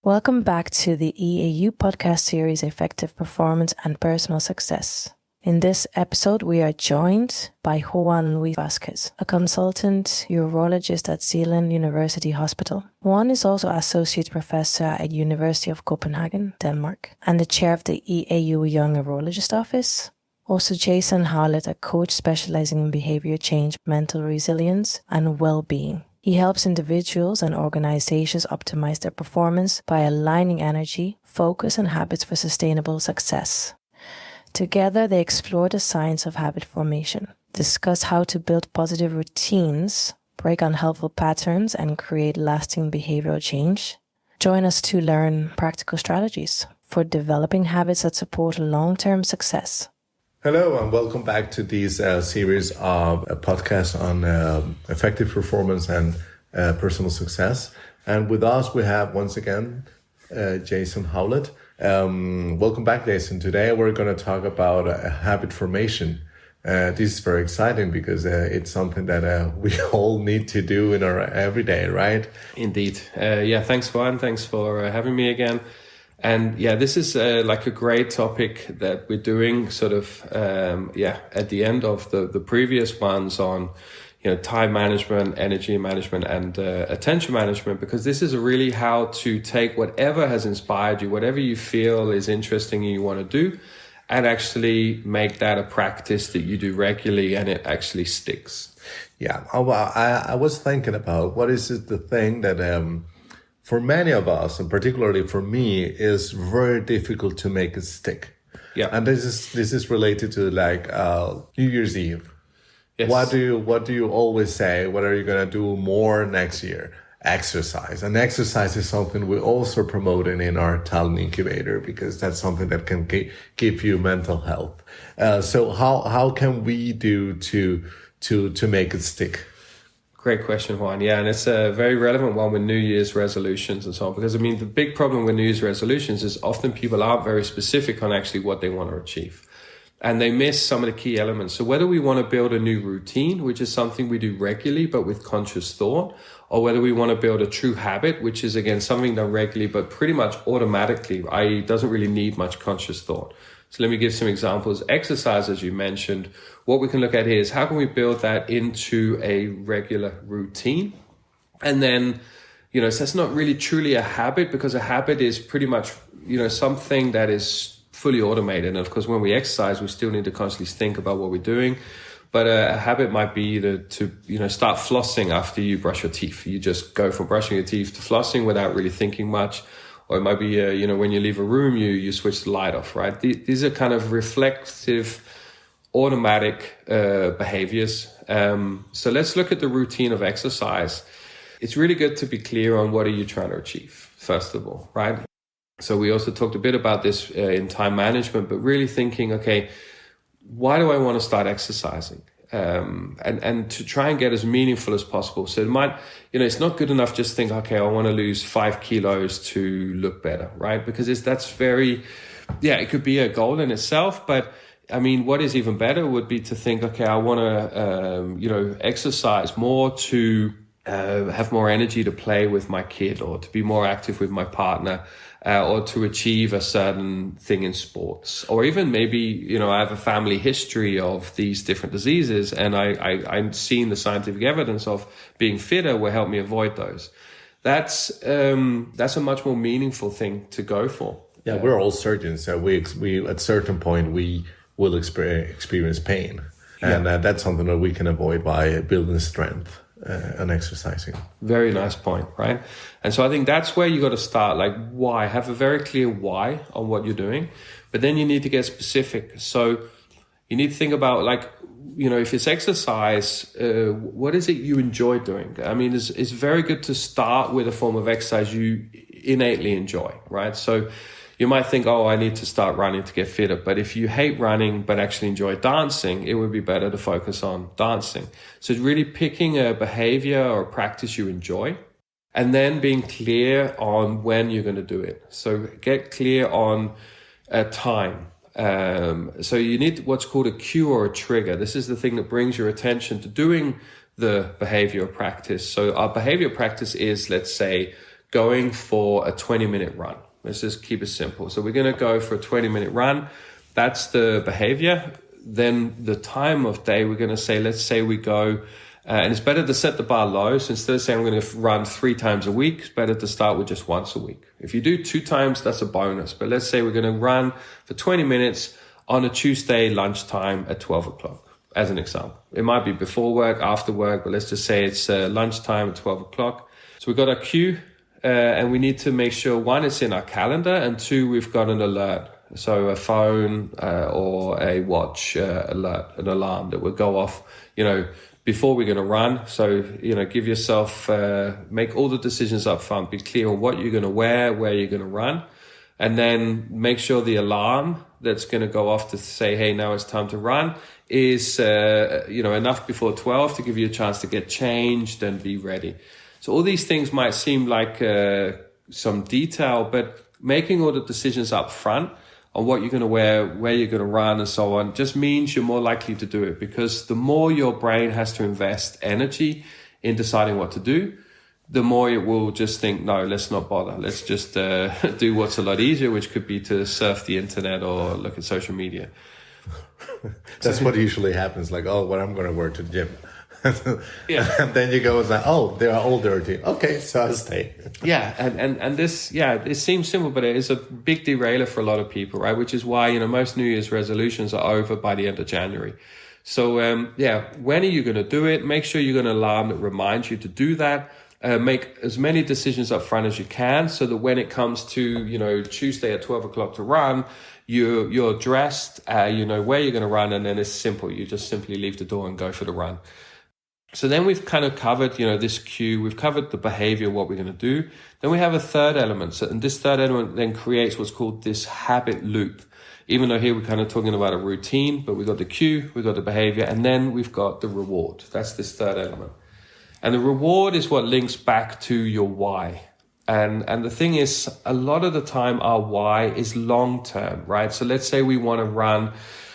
Welcome back to the EAU podcast series, Effective Performance and Personal Success. In this episode, we are joined by Juan Luis Vasquez, a consultant urologist at Zealand University Hospital. Juan is also Associate Professor at University of Copenhagen, Denmark, and the chair of the EAU Young Urologist Office. Also Jason Howlett, a coach specializing in behavior change, mental resilience, and well-being. He helps individuals and organizations optimize their performance by aligning energy, focus, and habits for sustainable success. Together, they explore the science of habit formation, discuss how to build positive routines, break unhelpful patterns, and create lasting behavioral change. Join us to learn practical strategies for developing habits that support long-term success. Hello and welcome back to this series of podcasts on effective performance and personal success. And with us we have once again Jason Howlett. Welcome back, Jason. Today we're going to talk about habit formation. This is very exciting because it's something that we all need to do in our everyday, right? Indeed. Thanks, Juan. Thanks for having me again. And this is like a great topic that we're doing sort of, at the end of the previous ones on, time management, energy management, and attention management, because this is really how to take whatever has inspired you, whatever you feel is interesting and you want to do, and actually make that a practice that you do regularly and it actually sticks. Yeah. I was thinking about what is the thing that, for many of us, and particularly for me, is very difficult to make it stick. Yeah. And this is related to like New Year's Eve. Yes. What do you always say? What are you gonna do more next year? Exercise. And exercise is something we also promoting in our talent incubator because that's something that can give you mental health. So how can we do to make it stick? Great question, Juan. Yeah, and it's a very relevant one with New Year's resolutions and so on. Because, the big problem with New Year's resolutions is often people aren't very specific on actually what they want to achieve. And they miss some of the key elements. So whether we want to build a new routine, which is something we do regularly but with conscious thought, or whether we want to build a true habit, which is, again, something done regularly but pretty much automatically, i.e. doesn't really need much conscious thought. So let me give some examples. Exercise, as you mentioned, what we can look at here is how can we build that into a regular routine? And then, so that's not really truly a habit because a habit is pretty much, something that is fully automated. And of course, when we exercise, we still need to constantly think about what we're doing. But a habit might be either to start flossing after you brush your teeth. You just go from brushing your teeth to flossing without really thinking much. Or it might be, when you leave a room, you switch the light off, right? These are kind of reflective, automatic behaviors. So let's look at the routine of exercise. It's really good to be clear on what are you trying to achieve, first of all, right? So we also talked a bit about this in time management, but really thinking, okay, why do I want to start exercising? And to try and get as meaningful as possible. So it might, it's not good enough just think, okay, I want to lose 5 kilos to look better, right? Because that's very, it could be a goal in itself, but what is even better would be to think, okay, I want to, exercise more to have more energy to play with my kid or to be more active with my partner. Or to achieve a certain thing in sports, or even maybe, I have a family history of these different diseases and I'm seeing the scientific evidence of being fitter will help me avoid those. That's a much more meaningful thing to go for. Yeah, we're all surgeons, so we at a certain point we will experience pain, and that's something that we can avoid by building strength. And exercising. Very nice point, right? And so I think that's where you got to start, like why, have a very clear why on what you're doing, but then you need to get specific. So you need to think about if it's exercise, what is it you enjoy doing? It's very good to start with a form of exercise you innately enjoy, right? So you might think, I need to start running to get fitter. But if you hate running but actually enjoy dancing, it would be better to focus on dancing. So it's really picking a behavior or a practice you enjoy and then being clear on when you're going to do it. So get clear on time. So you need what's called a cue or a trigger. This is the thing that brings your attention to doing the behavior practice. So our behavior practice is, let's say, going for a 20-minute run. Let's just keep it simple. So we're going to go for a 20-minute run. That's the behavior. Then the time of day, we're going to say, let's say we go, and it's better to set the bar low. So instead of saying I'm going to run 3 times a week, it's better to start with just once a week. If you do 2 times, that's a bonus. But let's say we're going to run for 20 minutes on a Tuesday lunchtime at 12 o'clock, as an example. It might be before work, after work, but let's just say it's lunchtime at 12 o'clock. So we've got our cue, and we need to make sure, 1, it's in our calendar, and 2, we've got an alert. So a phone or a watch alert, an alarm that will go off, before we're going to run. So, give yourself, make all the decisions up front, be clear on what you're going to wear, where you're going to run, and then make sure the alarm that's going to go off to say, hey, now it's time to run is, enough before 12 to give you a chance to get changed and be ready. So all these things might seem like some detail, but making all the decisions up front on what you're going to wear, where you're going to run, and so on, just means you're more likely to do it, because the more your brain has to invest energy in deciding what to do, the more it will just think, no, let's not bother. Let's just do what's a lot easier, which could be to surf the internet or look at social media. That's what usually happens. Like, oh, what I'm going to wear to the gym. Yeah. And then you go and say, oh, they are all dirty. Okay, so I'll stay. Yeah, and this, it seems simple, but it is a big derailer for a lot of people, right? Which is why, most New Year's resolutions are over by the end of January. So, when are you going to do it? Make sure you're going to alarm that reminds you to do that. Make as many decisions up front as you can, so that when it comes to, Tuesday at 12 o'clock to run, you're dressed, you know where you're going to run, and then it's simple. You just simply leave the door and go for the run. So then we've kind of covered, this cue, we've covered the behavior, what we're going to do. Then we have a third element. So, and this third element then creates what's called this habit loop. Even though here we're kind of talking about a routine, but we've got the cue, we've got the behavior, and then we've got the reward. That's this third element. And the reward is what links back to your why. And the thing is, a lot of the time our why is long-term, right? So let's say we want to run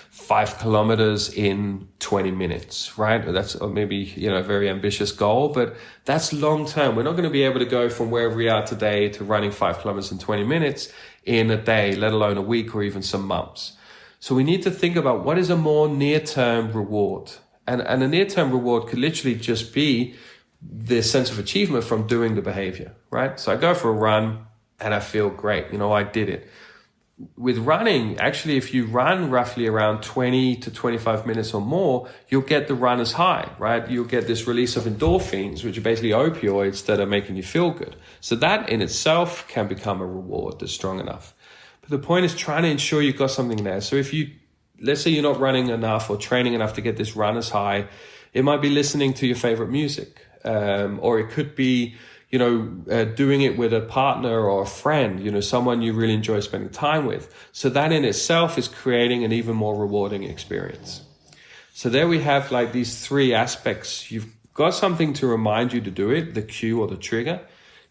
5 kilometers in 20 minutes, right? That's maybe, a very ambitious goal, but that's long term. We're not going to be able to go from where we are today to running 5 kilometers in 20 minutes in a day, let alone a week or even some months. So we need to think about what is a more near-term reward. And a near-term reward could literally just be the sense of achievement from doing the behavior, right? So I go for a run and I feel great. I did it. With running, actually, if you run roughly around 20 to 25 minutes or more, you'll get the runner's high, right? You'll get this release of endorphins, which are basically opioids that are making you feel good. So that in itself can become a reward that's strong enough. But the point is trying to ensure you've got something there. So if let's say you're not running enough or training enough to get this runner's high, it might be listening to your favorite music. Or it could be, doing it with a partner or a friend, someone you really enjoy spending time with. So that in itself is creating an even more rewarding experience. So there we have like these 3 aspects. You've got something to remind you to do it, the cue or the trigger.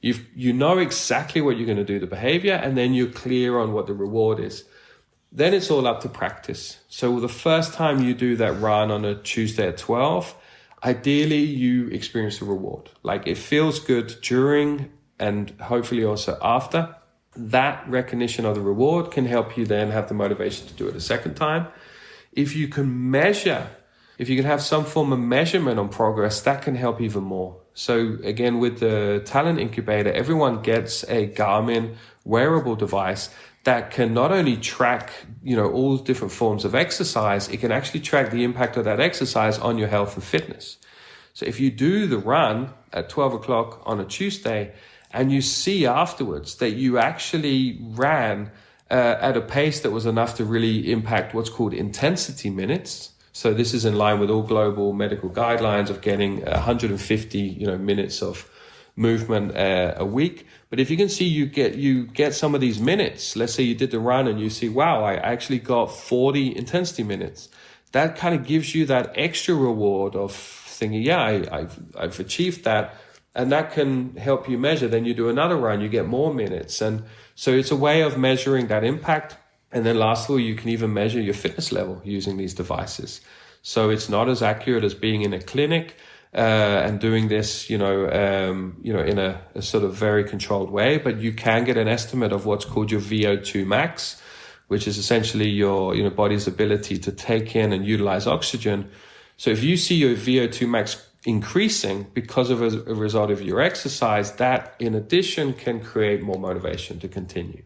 You know exactly what you're going to do, the behavior, and then you're clear on what the reward is. Then it's all up to practice. So the first time you do that run on a Tuesday at 12, ideally you experience a reward. Like it feels good during and hopefully also after. That recognition of the reward can help you then have the motivation to do it a second time. If you can have some form of measurement on progress, that can help even more. So again, with the Talent Incubator, everyone gets a Garmin wearable device that can not only track, all different forms of exercise, it can actually track the impact of that exercise on your health and fitness. So if you do the run at 12 o'clock on a Tuesday and you see afterwards that you actually ran at a pace that was enough to really impact what's called intensity minutes. So this is in line with all global medical guidelines of getting 150, minutes of movement a week. But if you can see you get some of these minutes, let's say you did the run and you see, wow, I actually got 40 intensity minutes. That kind of gives you that extra reward of thinking, yeah, I've achieved that. And that can help you measure. Then you do another run, you get more minutes. And so it's a way of measuring that impact. And then lastly, you can even measure your fitness level using these devices. So it's not as accurate as being in a clinic, and doing this, in a sort of very controlled way, but you can get an estimate of what's called your VO2 max, which is essentially your body's ability to take in and utilize oxygen. So if you see your VO2 max increasing because of a result of your exercise, that in addition can create more motivation to continue.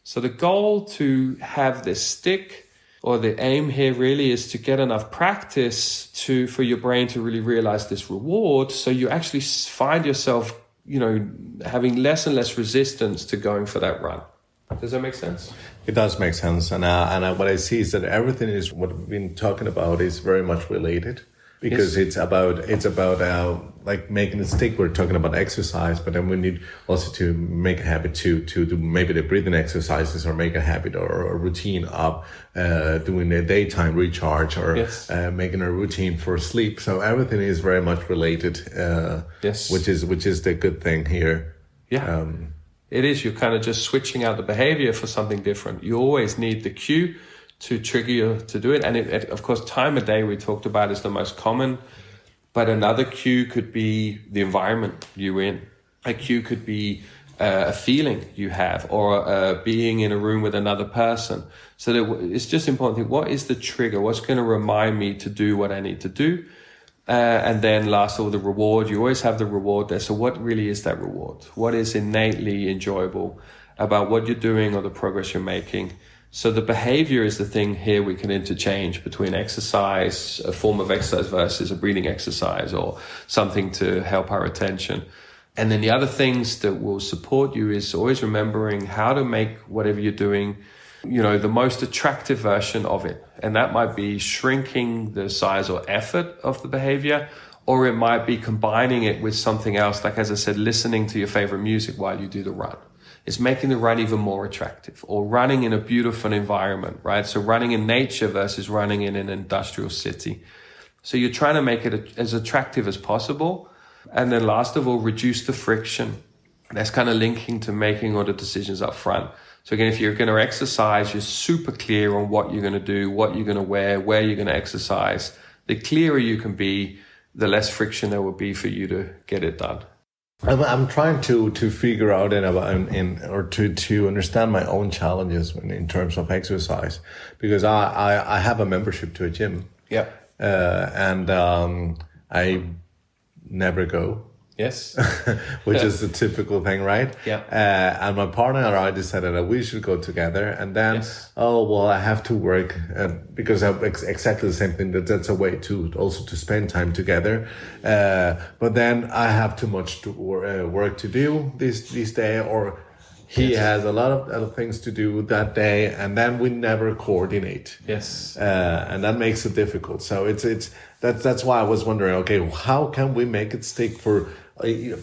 So the goal to have this stick, or the aim here really, is to get enough practice for your brain to really realize this reward. So you actually find yourself, having less and less resistance to going for that run. Does that make sense? It does make sense. And what I see is that everything is what we've been talking about is very much related. Because it's about like making it stick. We're talking about exercise, but then we need also to make a habit to do maybe the breathing exercises, or make a habit or a routine of doing a daytime recharge, or making a routine for sleep. So everything is very much related. Which is the good thing here. Yeah, it is. You're kind of just switching out the behavior for something different. You always need the cue to trigger you to do it. And of course, time of day we talked about is the most common, but another cue could be the environment you're in. A cue could be a feeling you have, or being in a room with another person. So it's just important to think, what is the trigger? What's going to remind me to do what I need to do? And then last of all, the reward. You always have the reward there. So what really is that reward? What is innately enjoyable about what you're doing or the progress you're making? So the behavior is the thing here we can interchange between exercise, a form of exercise versus a breathing exercise, or something to help our attention. And then the other things that will support you is always remembering how to make whatever you're doing, the most attractive version of it. And that might be shrinking the size or effort of the behavior, or it might be combining it with something else. Like, as I said, listening to your favorite music while you do the run. It's making the run even more attractive, or running in a beautiful environment, right? So running in nature versus running in an industrial city. So you're trying to make it as attractive as possible. And then last of all, reduce the friction. That's kind of linking to making all the decisions up front. So again, if you're going to exercise, you're super clear on what you're going to do, what you're going to wear, where you're going to exercise. The clearer you can be, the less friction there will be for you to get it done. I'm trying to figure out to understand my own challenges in terms of exercise, because I have a membership to a gym. Yeah. And I never go. Yes. Which is the typical thing, right? Yeah. And my partner and I decided that we should go together. And then, I have to work because I'm exactly the same thing. That's a way to spend time together. But then I have too much work to do this day, or he has a lot of other things to do that day, and then we never coordinate. Yes. And that makes it difficult. So that's why I was wondering, okay, how can we make it stick for,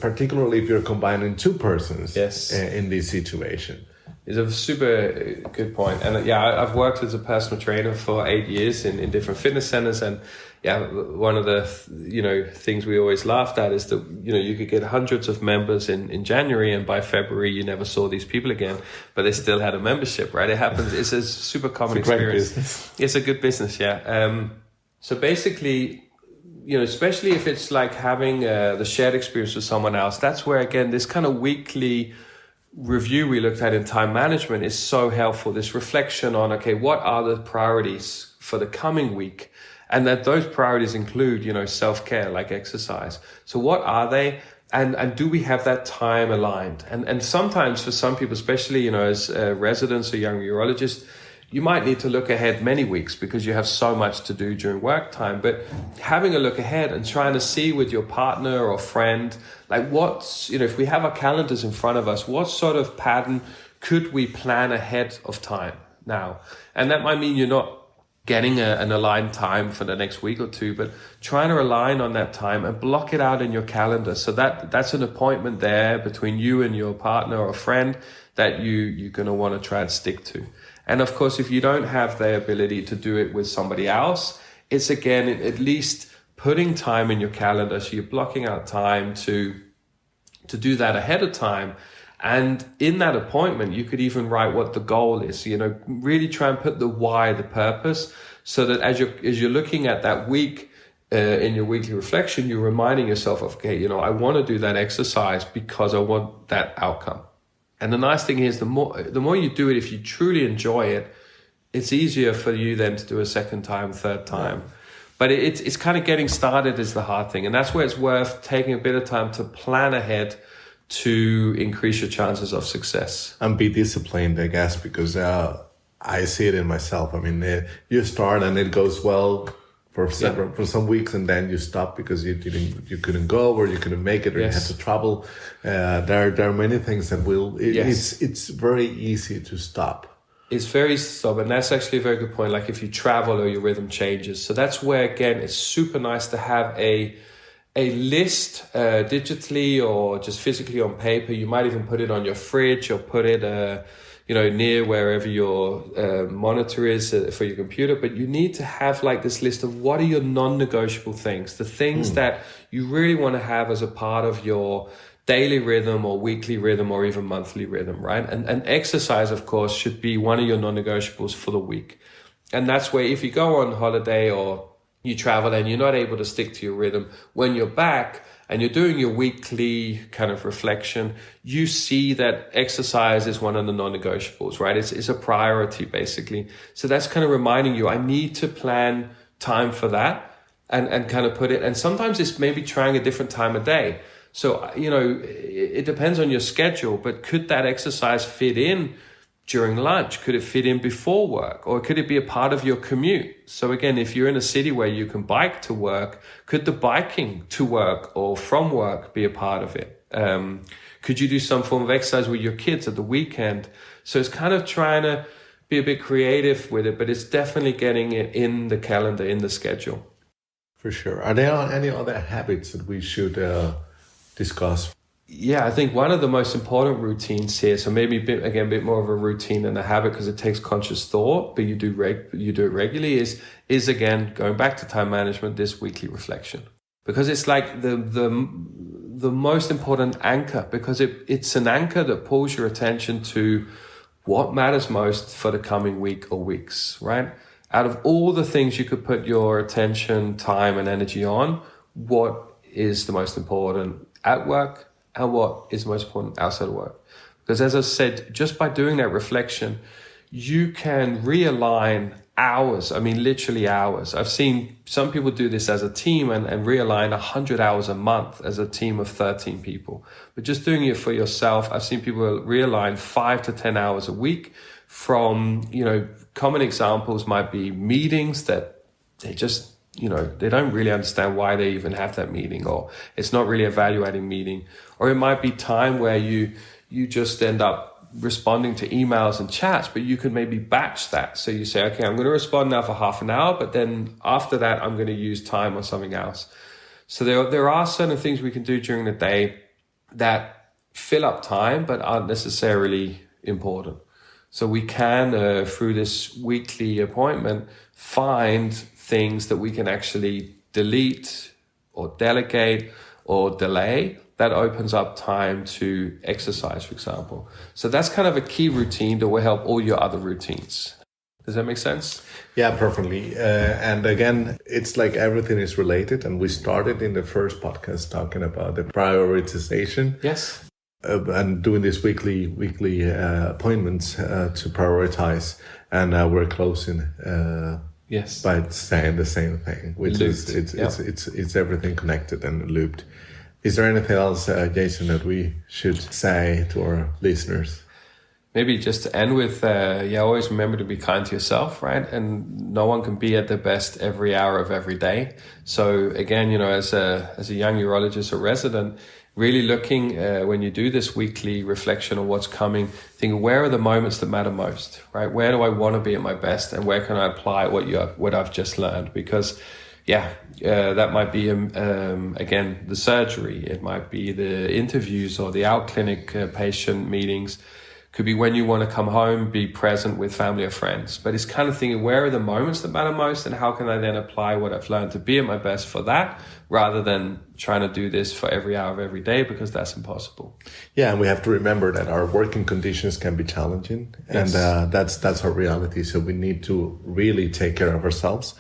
particularly if you're combining two persons in this situation? It's a super good point. And I've worked as a personal trainer for 8 years in different fitness centers. And one of the, things we always laughed at is that, you could get hundreds of members in January, and by February, you never saw these people again, but they still had a membership, right? It happens. It's a super common experience. It's a good business. Yeah. So basically, especially if it's like having the shared experience with someone else, that's where, again, this kind of weekly review we looked at in time management is so helpful. This reflection on, okay, what are the priorities for the coming week? And that those priorities include, self-care, like exercise. So what are they? And do we have that time aligned? And sometimes for some people, especially, as residents or young urologists, you might need to look ahead many weeks because you have so much to do during work time. But having a look ahead and trying to see with your partner or friend, like what's, if we have our calendars in front of us, what sort of pattern could we plan ahead of time now? And that might mean you're not getting an aligned time for the next week or two, but trying to align on that time and block it out in your calendar. So that's an appointment there between you and your partner or friend that you're going to want to try and stick to. And of course, if you don't have the ability to do it with somebody else, it's again, at least putting time in your calendar. So you're blocking out time to do that ahead of time. And in that appointment, you could even write what the goal is, really try and put the why, the purpose, so that as you're looking at that week, in your weekly reflection, you're reminding yourself of, okay, you know, I want to do that exercise because I want that outcome. And the nice thing is, the more you do it, if you truly enjoy it, it's easier for you then to do a second time, third time. But it's kind of getting started is the hard thing. And that's where it's worth taking a bit of time to plan ahead to increase your chances of success. And be disciplined, I guess, because I see it in myself. I mean, you start and it goes well for some weeks, and then you stop because you couldn't go, or you couldn't make it, or you had to travel. There are many things that it's very easy to stop. It's very stubborn. And that's actually a very good point. Like if you travel or your rhythm changes. So that's where, again, it's super nice to have a list digitally or just physically on paper. You might even put it on your fridge or put it, near wherever your monitor is for your computer. But you need to have like this list of what are your non-negotiable things, the things that you really want to have as a part of your daily rhythm or weekly rhythm or even monthly rhythm, right? And exercise, of course, should be one of your non-negotiables for the week. And that's where if you go on holiday or you travel and you're not able to stick to your rhythm, when you're back and you're doing your weekly kind of reflection, you see that exercise is one of the non-negotiables, right? It's a priority, basically. So that's kind of reminding you, I need to plan time for that and kind of put it. And sometimes it's maybe trying a different time of day. So, you know, it depends on your schedule, but could that exercise fit in during lunch? Could it fit in before work? Or could it be a part of your commute? So again, if you're in a city where you can bike to work, could the biking to work or from work be a part of it? Could you do some form of exercise with your kids at the weekend? So it's kind of trying to be a bit creative with it, but it's definitely getting it in the calendar, in the schedule. For sure. Are there any other habits that we should discuss? Yeah, I think one of the most important routines here, so maybe a bit more of a routine than a habit because it takes conscious thought, but you do it regularly, is again, going back to time management, this weekly reflection. Because it's like the most important anchor, because it's an anchor that pulls your attention to what matters most for the coming week or weeks, right? Out of all the things you could put your attention, time, and energy on, what is the most important at work and what is most important outside of work? Because as I said, just by doing that reflection, you can realign hours. I mean, literally hours. I've seen some people do this as a team and realign 100 hours a month as a team of 13 people. But just doing it for yourself, I've seen people realign 5 to 10 hours a week from, common examples might be meetings that they just, they don't really understand why they even have that meeting, or it's not really a value-adding meeting. Or it might be time where you just end up responding to emails and chats, but you could maybe batch that. So you say, okay, I'm going to respond now for half an hour, but then after that, I'm going to use time on something else. So there are certain things we can do during the day that fill up time, but aren't necessarily important. So we can, through this weekly appointment, find things that we can actually delete or delegate or delay that opens up time to exercise, for example. So that's kind of a key routine that will help all your other routines. Does that make sense? Yeah, perfectly. And again, it's like everything is related. And we started in the first podcast talking about the prioritization. Yes. And doing these weekly appointments to prioritize. And we're closing yes, by saying the same thing, which looped. it's everything connected and looped. Is there anything else, Jason, that we should say to our listeners? Maybe just to end with, always remember to be kind to yourself, right? And no one can be at their best every hour of every day. So again, as a young urologist or resident, really looking when you do this weekly reflection on what's coming, think where are the moments that matter most, right? Where do I want to be at my best, and where can I apply what I've just learned? Because that might be, again, the surgery. It might be the interviews or the out clinic patient meetings. Could be when you want to come home, be present with family or friends. But it's kind of thinking, where are the moments that matter most, and how can I then apply what I've learned to be at my best for that, rather than trying to do this for every hour of every day, because that's impossible. Yeah, and we have to remember that our working conditions can be challenging, and that's our reality. So we need to really take care of ourselves.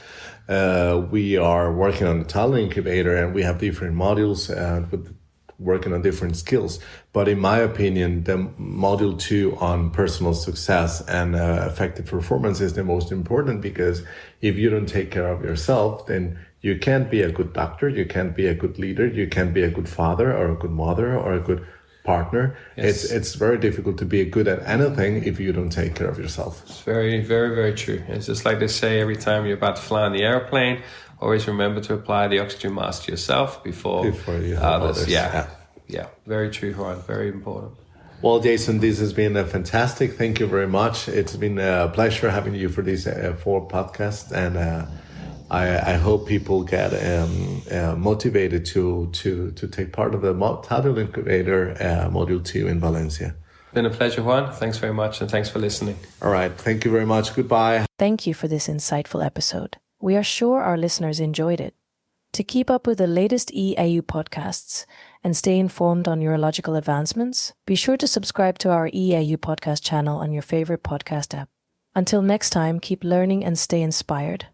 We are working on the talent incubator, and we have different modules with working on different skills. But in my opinion, the module 2 on personal success and effective performance is the most important, because if you don't take care of yourself, then you can't be a good doctor, you can't be a good leader, you can't be a good father or a good mother or a good partner. Yes. It's very difficult to be good at anything if you don't take care of yourself. It's very, very, very true. It's just like they say every time you're about to fly on the airplane, always remember to apply the oxygen mask to yourself before you help others. Yeah, very true, Juan. Very important. Well, Jason, this has been fantastic. Thank you very much. It's been a pleasure having you for these 4 podcasts, and I hope people get motivated to take part of the Talent Incubator Module 2 in Valencia. Been a pleasure, Juan. Thanks very much, and thanks for listening. All right. Thank you very much. Goodbye. Thank you for this insightful episode. We are sure our listeners enjoyed it. To keep up with the latest EAU podcasts and stay informed on neurological advancements, be sure to subscribe to our EAU podcast channel on your favorite podcast app. Until next time, keep learning and stay inspired.